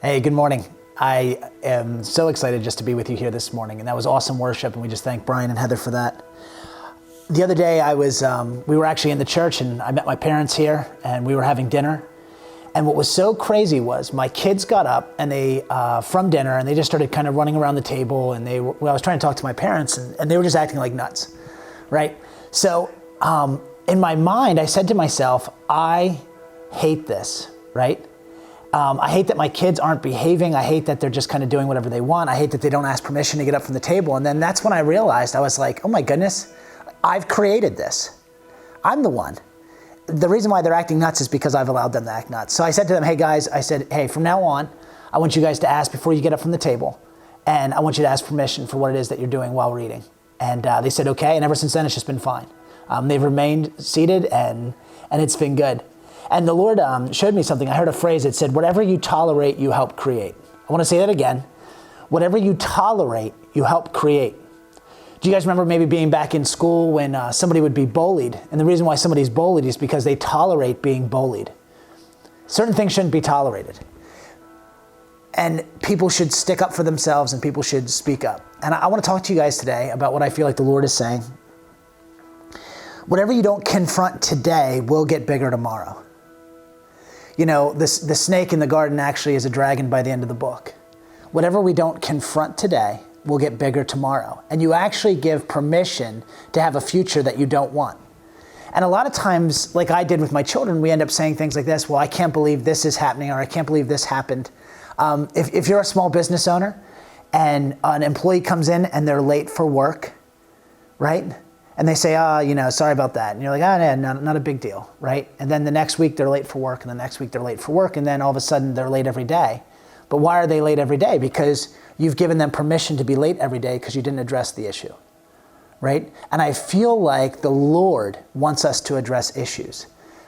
Hey, good morning. I am so excited just to be with you here this morning, and that was awesome worship, and we just thank Brian and Heather for that. The other day we were actually in the church, and I met my parents here, and we were having dinner. And what was so crazy was my kids got up and they from dinner, and they just started kind of running around the table, and I was trying to talk to my parents, and they were just acting like nuts, right? So in my mind, I said to myself, I hate this, right? I hate that my kids aren't behaving. I hate that they're just kind of doing whatever they want. I hate that they don't ask permission to get up from the table. And then that's when I realized, I was like, oh my goodness, I've created this. I'm the one. The reason why they're acting nuts is because I've allowed them to act nuts. So I said to them, hey guys, hey, from now on, I want you guys to ask before you get up from the table. And I want you to ask permission for what it is that you're doing while we're eating. And they said, okay. And ever since then, it's just been fine. They've remained seated and it's been good. And the Lord showed me something. I heard a phrase that said, whatever you tolerate, you help create. I want to say that again. Whatever you tolerate, you help create. Do you guys remember maybe being back in school when somebody would be bullied? And the reason why somebody's bullied is because they tolerate being bullied. Certain things shouldn't be tolerated. And people should stick up for themselves, and people should speak up. And I want to talk to you guys today about what I feel like the Lord is saying. Whatever you don't confront today will get bigger tomorrow. You know, the snake in the garden actually is a dragon by the end of the book. Whatever we don't confront today will get bigger tomorrow. And you actually give permission to have a future that you don't want. And a lot of times, like I did with my children, we end up saying things like this, well, I can't believe this is happening, or I can't believe this happened. If you're a small business owner and an employee comes in and they're late for work, right? And they say, sorry about that. And you're like, not a big deal, right? And then the next week they're late for work, and the next week they're late for work, and then all of a sudden they're late every day. But why are they late every day? Because you've given them permission to be late every day because you didn't address the issue, right? And I feel like the Lord wants us to address issues.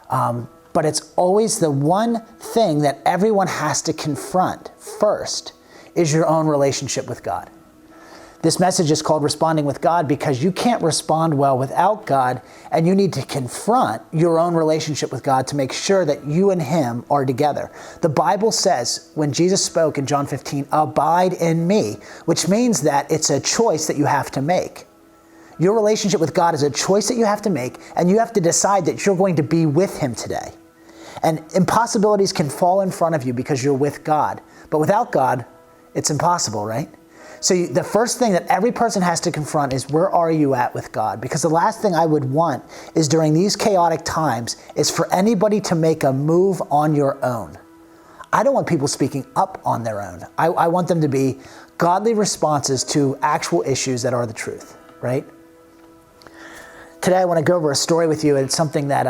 But it's always the one thing that everyone has to confront first is your own relationship with God. This message is called Responding with God because you can't respond well without God, and you need to confront your own relationship with God to make sure that you and Him are together. The Bible says, when Jesus spoke in John 15, abide in me, which means that it's a choice that you have to make. Your relationship with God is a choice that you have to make, and you have to decide that you're going to be with Him today. And impossibilities can fall in front of you because you're with God. But without God, it's impossible, right? So the first thing that every person has to confront is, where are you at with God? Because the last thing I would want is during these chaotic times is for anybody to make a move on your own. I don't want people speaking up on their own. I want them to be godly responses to actual issues that are the truth, right? Today I want to go over a story with you, and it's something that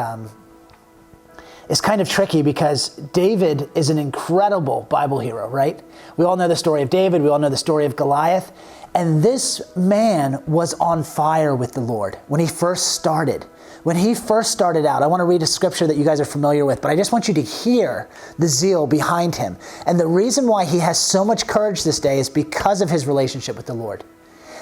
is kind of tricky because David is an incredible Bible hero, right? We all know the story of David. We all know the story of Goliath. And this man was on fire with the Lord when he first started. When he first started out, I want to read a scripture that you guys are familiar with, but I just want you to hear the zeal behind him. And the reason why he has so much courage this day is because of his relationship with the Lord.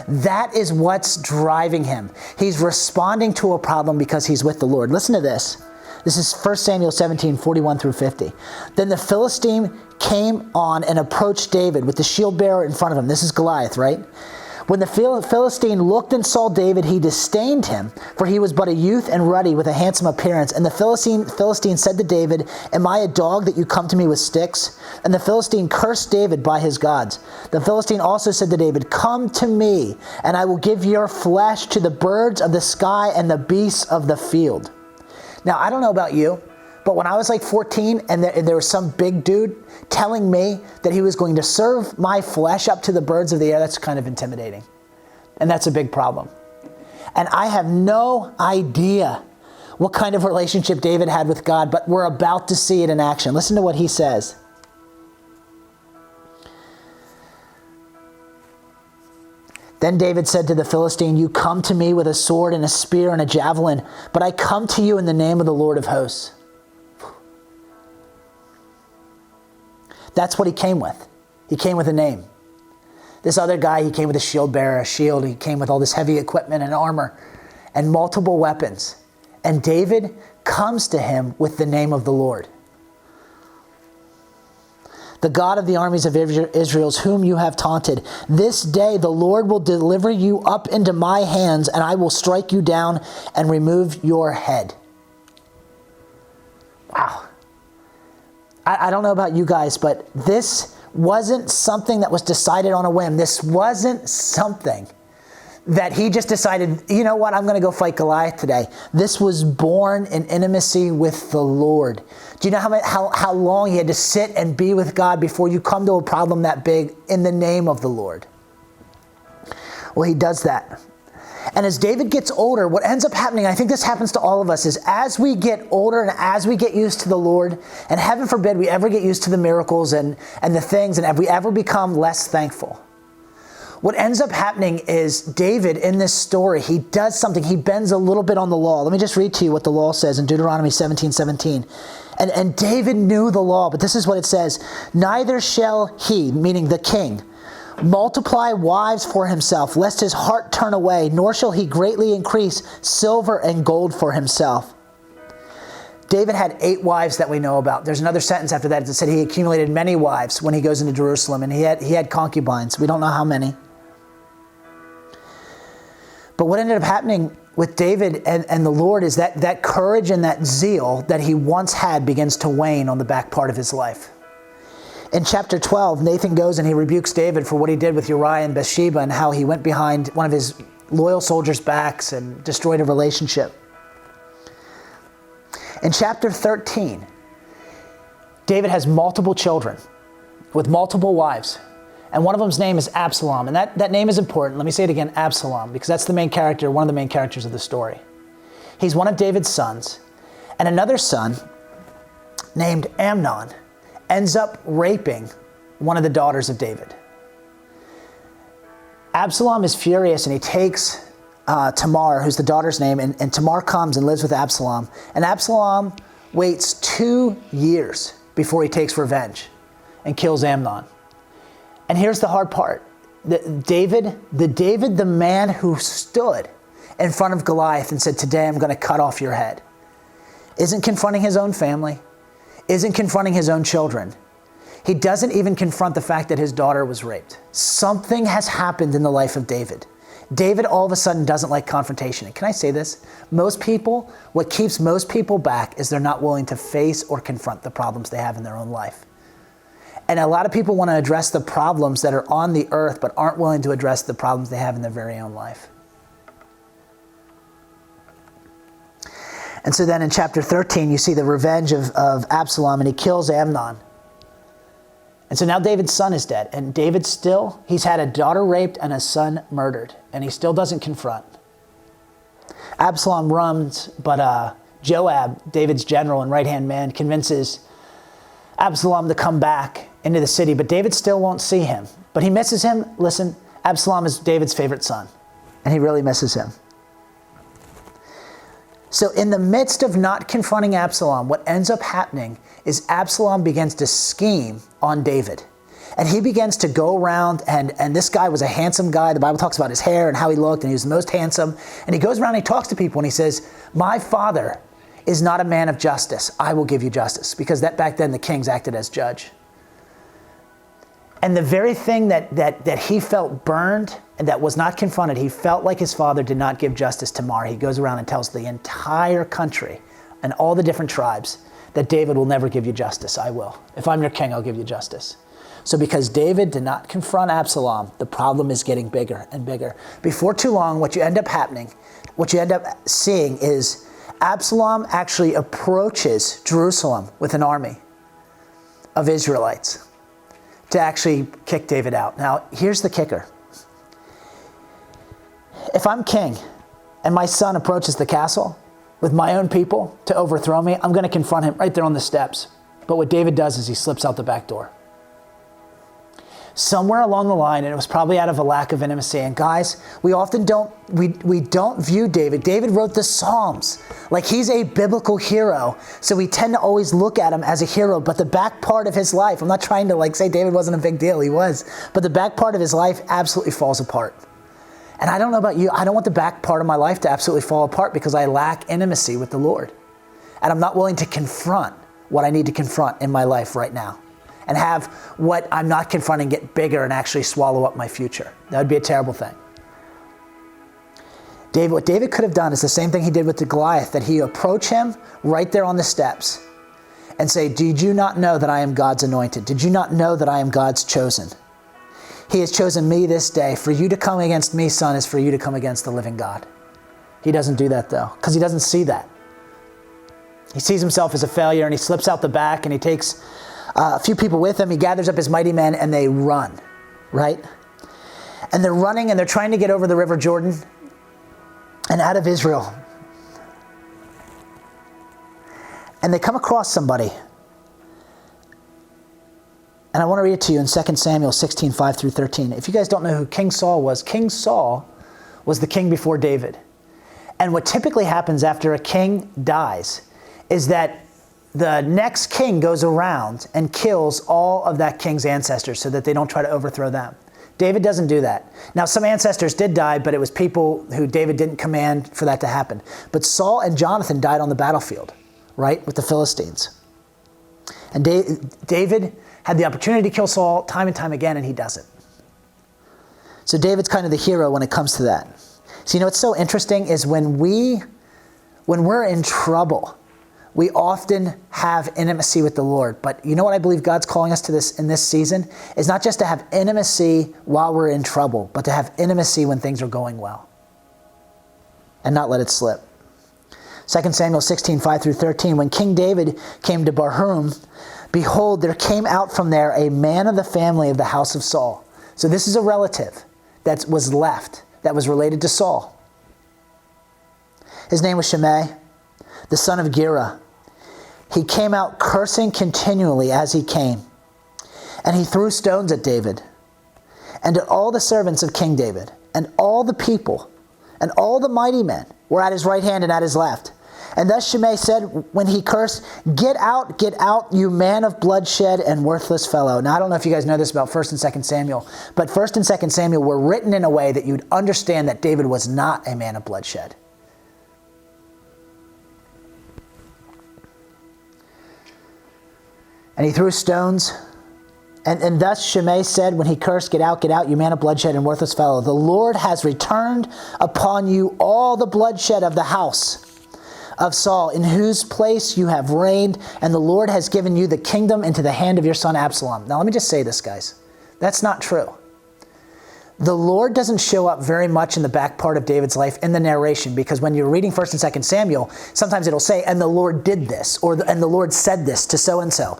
That is what's driving him. He's responding to a problem because he's with the Lord. Listen to this. This is 1 Samuel 17, 41 through 50. Then the Philistine came on and approached David with the shield bearer in front of him. This is Goliath, right? When the Philistine looked and saw David, he disdained him, for he was but a youth and ruddy with a handsome appearance. And the Philistine said to David, am I a dog that you come to me with sticks? And the Philistine cursed David by his gods. The Philistine also said to David, come to me, and I will give your flesh to the birds of the sky and the beasts of the field. Now, I don't know about you, but when I was like 14 and there was some big dude telling me that he was going to serve my flesh up to the birds of the air, that's kind of intimidating. And that's a big problem. And I have no idea what kind of relationship David had with God, but we're about to see it in action. Listen to what he says. Then David said to the Philistine, you come to me with a sword and a spear and a javelin, but I come to you in the name of the Lord of hosts. That's what he came with. He came with a name. This other guy, he came with a shield bearer, a shield. He came with all this heavy equipment and armor and multiple weapons. And David comes to him with the name of the Lord. the God of the armies of Israel, whom you have taunted. This day the Lord will deliver you up into my hands, and I will strike you down and remove your head. Wow. I don't know about you guys, but this wasn't something that was decided on a whim. This wasn't something that he just decided, you know what, I'm going to go fight Goliath today. This was born in intimacy with the Lord. Do you know how long he had to sit and be with God before you come to a problem that big in the name of the Lord? Well, he does that. And as David gets older, what ends up happening, I think this happens to all of us, is as we get older and as we get used to the Lord, and heaven forbid we ever get used to the miracles and the things, and if we ever become less thankful, what ends up happening is David, in this story, he does something. He bends a little bit on the law. Let me just read to you what the law says in Deuteronomy 17:17. And David knew the law, but this is what it says. Neither shall he, meaning the king, multiply wives for himself, lest his heart turn away, nor shall he greatly increase silver and gold for himself. David had 8 wives that we know about. There's another sentence after that that said he accumulated many wives when he goes into Jerusalem, and he had concubines. We don't know how many. But what ended up happening with David and the Lord is that courage and that zeal that he once had begins to wane on the back part of his life. In chapter 12, Nathan goes and he rebukes David for what he did with Uriah and Bathsheba and how he went behind one of his loyal soldiers' backs and destroyed a relationship. In chapter 13, David has multiple children with multiple wives. And one of them's name is Absalom. And that name is important. Let me say it again, Absalom, because that's the main character, one of the main characters of the story. He's one of David's sons. And another son named Amnon ends up raping one of the daughters of David. Absalom is furious and he takes Tamar, who's the daughter's name, and Tamar comes and lives with Absalom. And Absalom waits 2 years before he takes revenge and kills Amnon. And here's the hard part. The man who stood in front of Goliath and said, today I'm going to cut off your head, isn't confronting his own family, isn't confronting his own children. He doesn't even confront the fact that his daughter was raped. Something has happened in the life of David. David all of a sudden doesn't like confrontation. And can I say this? What keeps most people back is they're not willing to face or confront the problems they have in their own life. And a lot of people want to address the problems that are on the earth, but aren't willing to address the problems they have in their very own life. And so then in chapter 13, you see the revenge of Absalom, and he kills Amnon. And so now David's son is dead. And David he's had a daughter raped and a son murdered. And he still doesn't confront. Absalom runs, but Joab, David's general and right-hand man, convinces Absalom to come back into the city. But David still won't see him. But he misses him. Listen, Absalom is David's favorite son. And he really misses him. So in the midst of not confronting Absalom, what ends up happening is Absalom begins to scheme on David. And he begins to go around, and this guy was a handsome guy. The Bible talks about his hair and how he looked, and he was the most handsome. And he goes around and he talks to people, and he says, my father is not a man of justice. I will give you justice. Because back then the kings acted as judge. And the very thing that he felt burned and that was not confronted, he felt like his father did not give justice to Tamar. He goes around and tells the entire country and all the different tribes that David will never give you justice. I will. If I'm your king, I'll give you justice. So because David did not confront Absalom, the problem is getting bigger and bigger. Before too long, what you end up seeing is Absalom actually approaches Jerusalem with an army of Israelites to actually kick David out. Now, here's the kicker. If I'm king and my son approaches the castle with my own people to overthrow me, I'm going to confront him right there on the steps. But what David does is he slips out the back door. Somewhere along the line, and it was probably out of a lack of intimacy. And guys, we often don't view David. David wrote the Psalms like he's a biblical hero. So we tend to always look at him as a hero. But the back part of his life, I'm not trying to say David wasn't a big deal. He was. But the back part of his life absolutely falls apart. And I don't know about you. I don't want the back part of my life to absolutely fall apart because I lack intimacy with the Lord. And I'm not willing to confront what I need to confront in my life right now. and have what I'm not confronting get bigger and actually swallow up my future. That would be a terrible thing. What David could have done is the same thing he did with the Goliath, that he approach him right there on the steps and say, did you not know that I am God's anointed? Did you not know that I am God's chosen? He has chosen me this day. For you to come against me, son, is for you to come against the living God. He doesn't do that, though, because he doesn't see that. He sees himself as a failure, and he slips out the back, and he takes a few people with him. He gathers up his mighty men, and they run, right? And they're running, and they're trying to get over the river Jordan and out of Israel. And they come across somebody. And I want to read it to you in 2 Samuel 16, 5 through 13. If you guys don't know who King Saul was the king before David. And what typically happens after a king dies is that the next king goes around and kills all of that king's ancestors so that they don't try to overthrow them. David doesn't do that. Now, some ancestors did die, but it was people who David didn't command for that to happen. But Saul and Jonathan died on the battlefield, right, with the Philistines. And David had the opportunity to kill Saul time and time again, and he doesn't. So David's kind of the hero when it comes to that. So you know what's so interesting is when we're in trouble, we often have intimacy with the Lord. But you know what I believe God's calling us to this in this season? Is not just to have intimacy while we're in trouble, but to have intimacy when things are going well. And not let it slip. 2 Samuel 16, 5 through 13. When King David came to Bahurim, behold, there came out from there a man of the family of the house of Saul. So this is a relative that was left, that was related to Saul. His name was Shimei, the son of Gera. He came out cursing continually as he came, and he threw stones at David and at all the servants of King David, and all the people and all the mighty men were at his right hand and at his left. And thus Shimei said when he cursed, get out, you man of bloodshed and worthless fellow. Now, I don't know if you guys know this about 1 and 2 Samuel, but 1 and 2 Samuel were written in a way that you'd understand that David was not a man of bloodshed. And he threw stones. And thus Shimei said when he cursed, get out, you man of bloodshed and worthless fellow. The Lord has returned upon you all the bloodshed of the house of Saul, in whose place you have reigned, and the Lord has given you the kingdom into the hand of your son Absalom. Now let me just say this, guys. That's not true. The Lord doesn't show up very much in the back part of David's life in the narration, because when you're reading 1 and 2 Samuel, sometimes it'll say, and the Lord did this, and the Lord said this to so-and-so.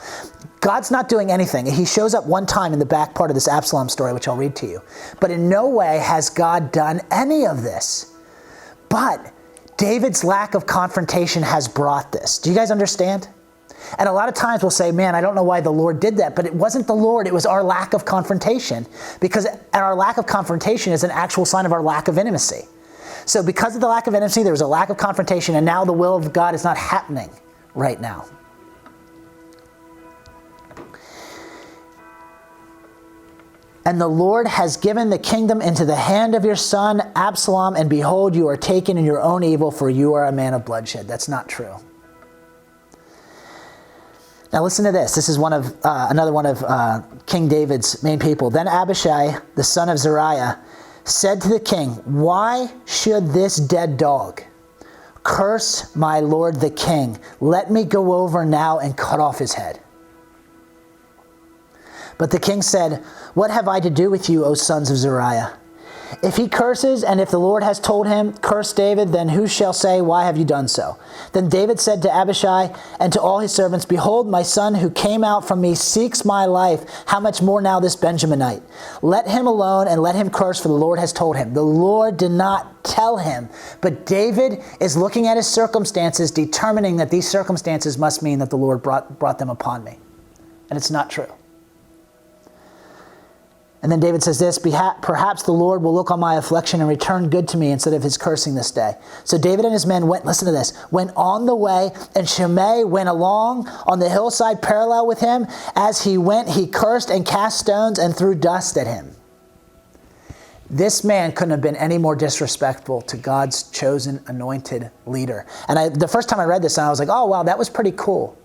God's not doing anything. He shows up one time in the back part of this Absalom story, which I'll read to you. But in no way has God done any of this. But David's lack of confrontation has brought this. Do you guys understand? And a lot of times we'll say, man, I don't know why the Lord did that. But it wasn't the Lord. It was our lack of confrontation. Because our lack of confrontation is an actual sign of our lack of intimacy. So because of the lack of intimacy, there was a lack of confrontation. And now the will of God is not happening right now. And the Lord has given the kingdom into the hand of your son Absalom, and behold, you are taken in your own evil, for you are a man of bloodshed. That's not true. Now listen to this. This is another one of King David's main people. Then Abishai, the son of Zeruiah, said to the king, why should this dead dog curse my lord the king? Let me go over now and cut off his head. But the king said, what have I to do with you, O sons of Zeruiah? If he curses, and if the Lord has told him, curse David, then who shall say, why have you done so? Then David said to Abishai and to all his servants, behold, my son who came out from me seeks my life. How much more now this Benjaminite? Let him alone and let him curse, for the Lord has told him. The Lord did not tell him, but David is looking at his circumstances, determining that these circumstances must mean that the Lord brought them upon me. And it's not true. And then David says this, perhaps the Lord will look on my affliction and return good to me instead of his cursing this day. So David and his men went on the way, and Shimei went along on the hillside parallel with him. As he went, he cursed and cast stones and threw dust at him. This man couldn't have been any more disrespectful to God's chosen anointed leader. And the first time I read this, I was like, oh, wow, that was pretty cool.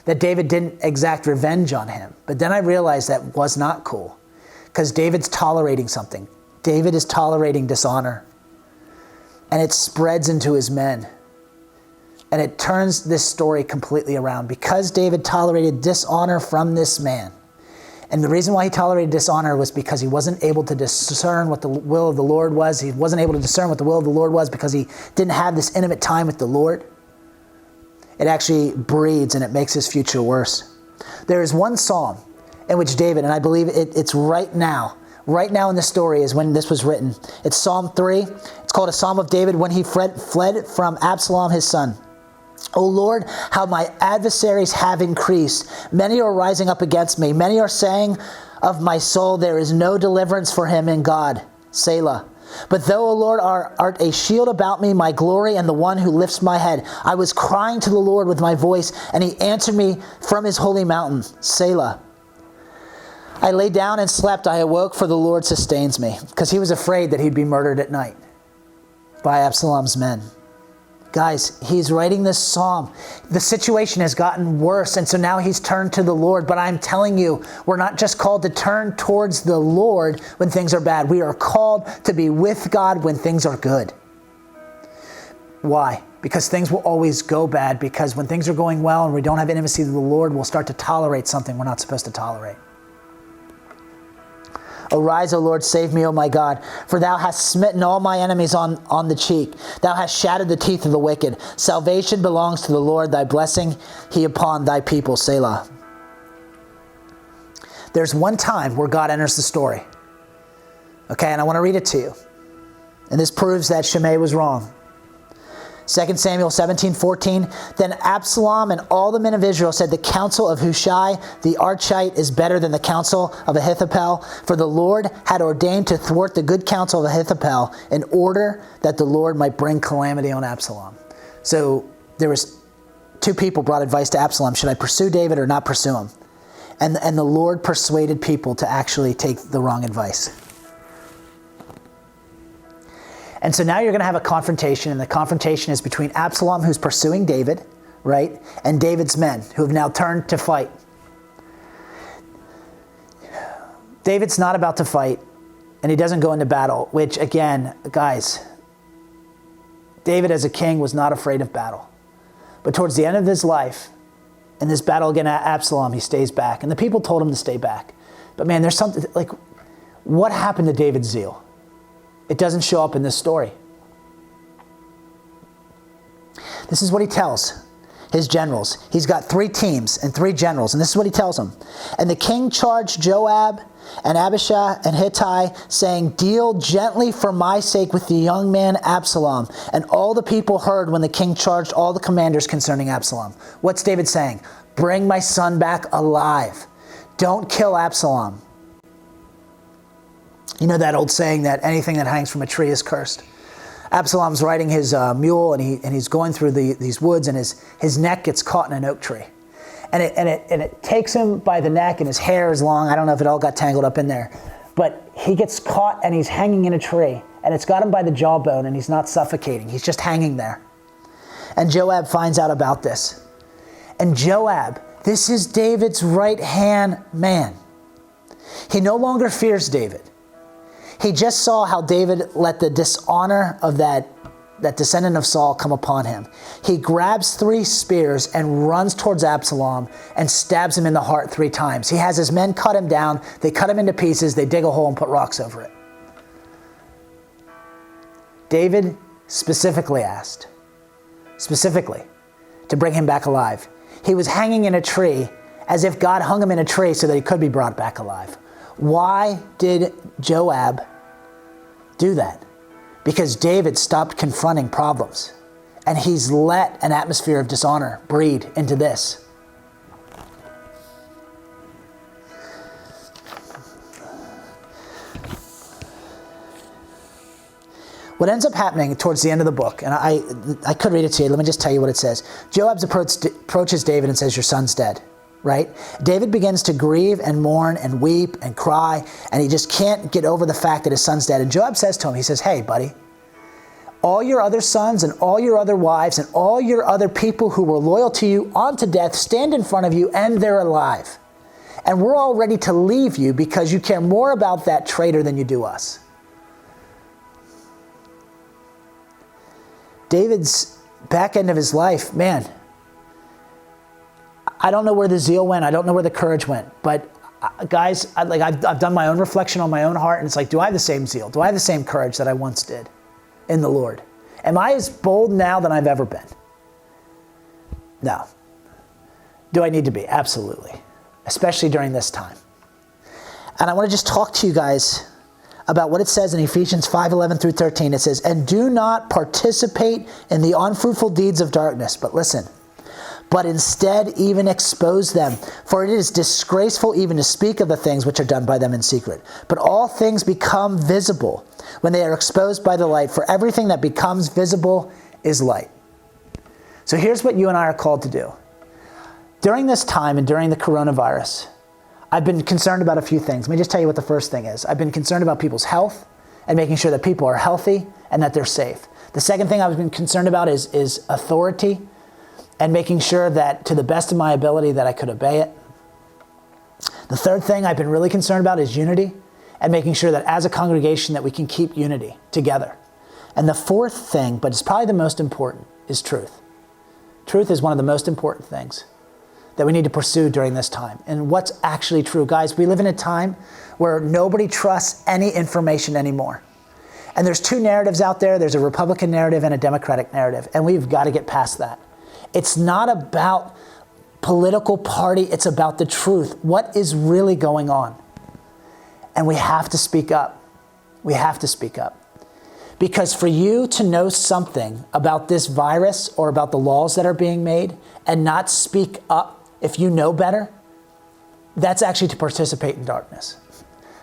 that David didn't exact revenge on him. But then I realized that was not cool, because David's tolerating something. David is tolerating dishonor, and it spreads into his men. And it turns this story completely around, because David tolerated dishonor from this man. And the reason why he tolerated dishonor was because he wasn't able to discern what the will of the Lord was. He wasn't able to discern what the will of the Lord was because he didn't have this intimate time with the Lord. It actually breeds and it makes his future worse. There is one psalm in which David, and I believe it's right now in the story is when this was written. It's Psalm 3. It's called a Psalm of David when he fled from Absalom, his son. O Lord, how my adversaries have increased. Many are rising up against me. Many are saying of my soul, there is no deliverance for him in God. Selah. But thou, O Lord, art a shield about me, my glory, and the one who lifts my head. I was crying to the Lord with my voice, and he answered me from his holy mountain. Selah. I lay down and slept. I awoke, for the Lord sustains me. Because he was afraid that he'd be murdered at night by Absalom's men. Guys, he's writing this psalm. The situation has gotten worse, and so now he's turned to the Lord. But I'm telling you, we're not just called to turn towards the Lord when things are bad. We are called to be with God when things are good. Why? Because things will always go bad, because when things are going well and we don't have intimacy with the Lord, we'll start to tolerate something we're not supposed to tolerate. Arise, O Lord, save me, O my God, for thou hast smitten all my enemies on the cheek. Thou hast shattered the teeth of the wicked. Salvation belongs to the Lord, thy blessing he upon thy people. Selah. There's one time where God enters the story. Okay, and I want to read it to you. And this proves that Shimei was wrong. 2 Samuel 17:14. Then Absalom and all the men of Israel said, the counsel of Hushai the Archite is better than the counsel of Ahithophel, for the Lord had ordained to thwart the good counsel of Ahithophel in order that the Lord might bring calamity on Absalom. So there was two people brought advice to Absalom. Should I pursue David or not pursue him? And the Lord persuaded people to actually take the wrong advice. And so now you're going to have a confrontation, and the confrontation is between Absalom, who's pursuing David, right, and David's men, who have now turned to fight. David's not about to fight, and he doesn't go into battle, which, again, guys, David as a king was not afraid of battle. But towards the end of his life, in this battle against Absalom, he stays back. And the people told him to stay back. But man, there's something, like, what happened to David's zeal? It doesn't show up in this story. This is what he tells his generals. He's got 3 teams and 3 generals, and this is what he tells them. And the king charged Joab and Abishai and Hittai, saying, deal gently for my sake with the young man Absalom. And all the people heard when the king charged all the commanders concerning Absalom. What's David saying? Bring my son back alive. Don't kill Absalom. You know that old saying that anything that hangs from a tree is cursed. Absalom's riding his mule, and he's going through these woods, and his neck gets caught in an oak tree. And it takes him by the neck, and his hair is long. I don't know if it all got tangled up in there. But he gets caught, and he's hanging in a tree. And it's got him by the jawbone, and he's not suffocating. He's just hanging there. And Joab finds out about this. And Joab, this is David's right-hand man. He no longer fears David. He just saw how David let the dishonor of that descendant of Saul come upon him. He grabs 3 spears and runs towards Absalom and stabs him in the heart 3 times. He has his men cut him down. They cut him into pieces. They dig a hole and put rocks over it. David specifically asked, to bring him back alive. He was hanging in a tree as if God hung him in a tree so that he could be brought back alive. Why did Joab do that? Because David stopped confronting problems, and he's let an atmosphere of dishonor breed into this. What ends up happening towards the end of the book, and I could read it to you, let me just tell you what it says. Joab approaches David and says, your son's dead. Right? David begins to grieve and mourn and weep and cry, and he just can't get over the fact that his son's dead. And Joab says to him, he says, hey, buddy, all your other sons and all your other wives and all your other people who were loyal to you unto death stand in front of you, and they're alive. And we're all ready to leave you because you care more about that traitor than you do us. David's back end of his life, man, I don't know where the zeal went. I don't know where the courage went. But guys, I've done my own reflection on my own heart, and it's like, do I have the same zeal? Do I have the same courage that I once did in the Lord? Am I as bold now than I've ever been? No. Do I need to be? Absolutely. Especially during this time. And I want to just talk to you guys about what it says in Ephesians 5:11 through 13. It says, and do not participate in the unfruitful deeds of darkness. But listen, but instead even expose them. For it is disgraceful even to speak of the things which are done by them in secret. But all things become visible when they are exposed by the light. For everything that becomes visible is light. So here's what you and I are called to do. During this time and during the coronavirus, I've been concerned about a few things. Let me just tell you what the first thing is. I've been concerned about people's health and making sure that people are healthy and that they're safe. The second thing I've been concerned about is authority and making sure that to the best of my ability that I could obey it. The third thing I've been really concerned about is unity and making sure that as a congregation that we can keep unity together. And the fourth thing, but it's probably the most important, is truth. Truth is one of the most important things that we need to pursue during this time. And what's actually true. Guys, we live in a time where nobody trusts any information anymore. And there's two narratives out there. There's a Republican narrative and a Democratic narrative. And we've got to get past that. It's not about political party. It's about the truth. What is really going on? And we have to speak up. We have to speak up. Because for you to know something about this virus or about the laws that are being made and not speak up if you know better, that's actually to participate in darkness.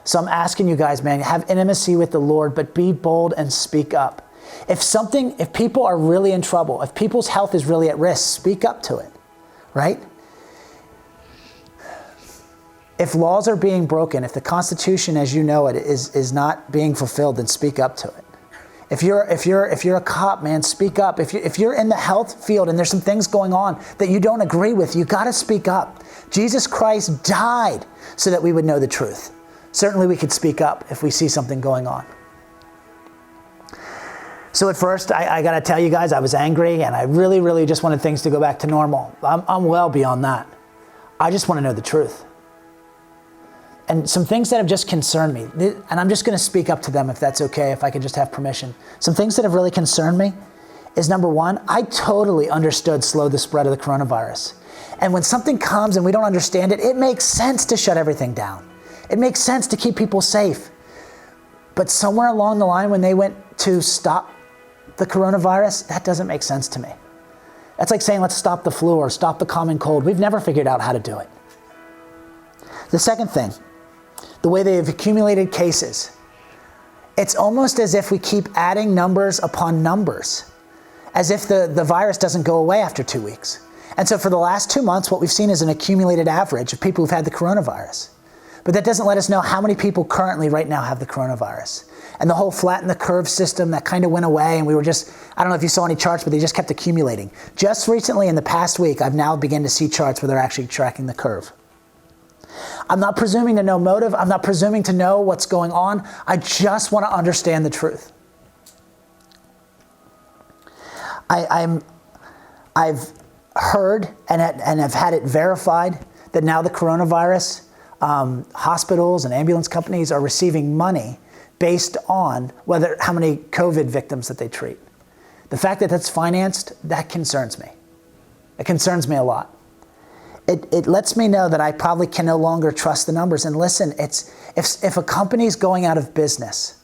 So I'm asking you guys, man, have intimacy with the Lord, but be bold and speak up. If people are really in trouble, if people's health is really at risk, speak up to it, right? If laws are being broken, if the Constitution as you know it is not being fulfilled, then speak up to it. If you're a cop, man, speak up. If you're in the health field and there's some things going on that you don't agree with, you got to speak up. Jesus Christ died so that we would know the truth. Certainly we could speak up if we see something going on. So at first, I got to tell you guys, I was angry and I really, really just wanted things to go back to normal. I'm well beyond that. I just want to know the truth. And some things that have just concerned me, and I'm just going to speak up to them if that's okay, if I could just have permission. Some things that have really concerned me is, number one, I totally understood slow the spread of the coronavirus. And when something comes and we don't understand it, it makes sense to shut everything down. It makes sense to keep people safe. But somewhere along the line when they went to stop the coronavirus, that doesn't make sense to me. That's like saying, let's stop the flu or stop the common cold. We've never figured out how to do it. The second thing, the way they have accumulated cases. It's almost as if we keep adding numbers upon numbers, as if the virus doesn't go away after 2 weeks. And so for the last 2 months, what we've seen is an accumulated average of people who've had the coronavirus. But that doesn't let us know how many people currently right now have the coronavirus. And the whole flatten the curve system that kind of went away, and we were just, I don't know if you saw any charts, but they just kept accumulating. Just recently in the past week, I've now begun to see charts where they're actually tracking the curve. I'm not presuming to know motive. I'm not presuming to know what's going on. I just want to understand the truth. I've heard and have had it verified that now the coronavirus, hospitals and ambulance companies are receiving money based on how many COVID victims that they treat. The fact that that's financed, that concerns me. It concerns me a lot. It lets me know that I probably can no longer trust the numbers. And listen, if a company's going out of business,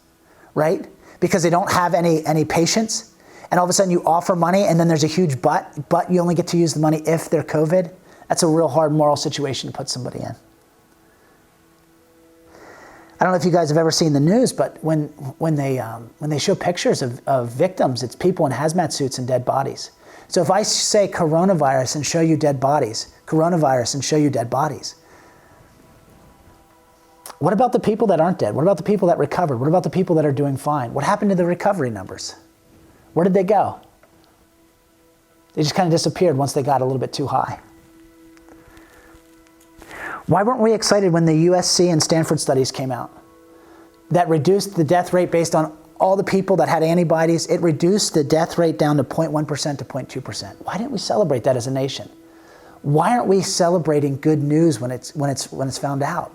right, because they don't have any patients, and all of a sudden you offer money and then there's a huge but you only get to use the money if they're COVID, that's a real hard moral situation to put somebody in. I don't know if you guys have ever seen the news, but when they show pictures of victims, it's people in hazmat suits and dead bodies. So if I say coronavirus and show you dead bodies, coronavirus and show you dead bodies, what about the people that aren't dead? What about the people that recovered? What about the people that are doing fine? What happened to the recovery numbers? Where did they go? They just kind of disappeared once they got a little bit too high. Why weren't we excited when the USC and Stanford studies came out that reduced the death rate based on all the people that had antibodies? It reduced the death rate down to 0.1% to 0.2%. Why didn't we celebrate that as a nation? Why aren't we celebrating good news when it's found out?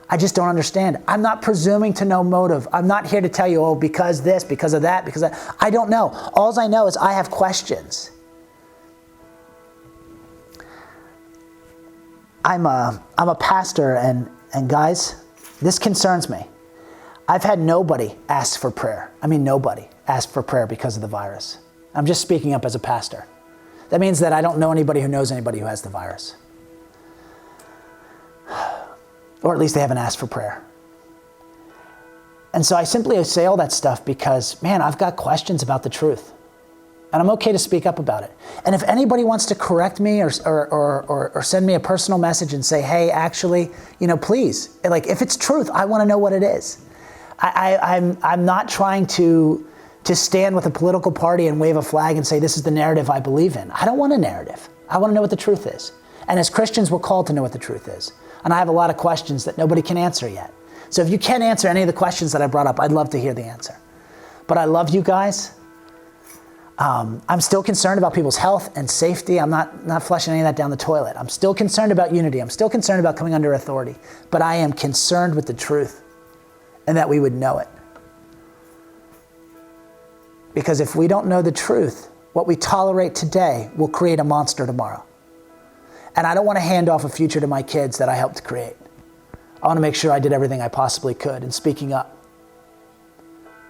I just don't understand. I'm not presuming to know motive. I'm not here to tell you, oh, because this, because of that, because that. I don't know. All I know is I have questions. I'm a pastor, and guys, this concerns me. I've had nobody ask for prayer. I mean, nobody ask for prayer because of the virus. I'm just speaking up as a pastor. That means that I don't know anybody who knows anybody who has the virus. Or at least they haven't asked for prayer. And so I simply say all that stuff because, man, I've got questions about the truth. And I'm okay to speak up about it. And if anybody wants to correct me or send me a personal message and say, hey, actually, please, like if it's truth, I want to know what it is. I'm not trying to stand with a political party and wave a flag and say, this is the narrative I believe in. I don't want a narrative. I want to know what the truth is. And as Christians, we're called to know what the truth is. And I have a lot of questions that nobody can answer yet. So if you can't answer any of the questions that I brought up, I'd love to hear the answer. But I love you guys. I'm still concerned about people's health and safety. I'm not flushing any of that down the toilet. I'm still concerned about unity. I'm still concerned about coming under authority. But I am concerned with the truth and that we would know it. Because if we don't know the truth, what we tolerate today will create a monster tomorrow. And I don't want to hand off a future to my kids that I helped create. I want to make sure I did everything I possibly could in speaking up.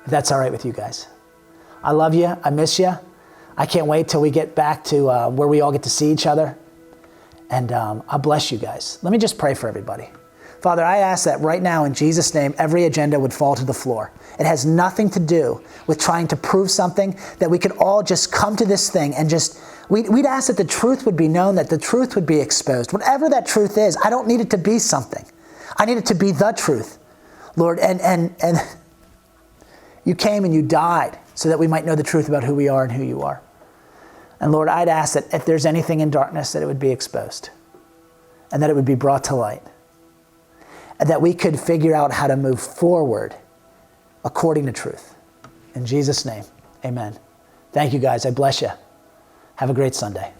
If that's all right with you guys. I love you. I miss you. I can't wait till we get back to where we all get to see each other. And I bless you guys. Let me just pray for everybody. Father, I ask that right now in Jesus' name, every agenda would fall to the floor. It has nothing to do with trying to prove something, that we could all just come to this thing and just, we'd ask that the truth would be known, that the truth would be exposed. Whatever that truth is, I don't need it to be something. I need it to be the truth, Lord. And you came and you died so that we might know the truth about who we are and who you are. And Lord, I'd ask that if there's anything in darkness, that it would be exposed and that it would be brought to light. And that we could figure out how to move forward according to truth. In Jesus' name, amen. Thank you guys. I bless you. Have a great Sunday.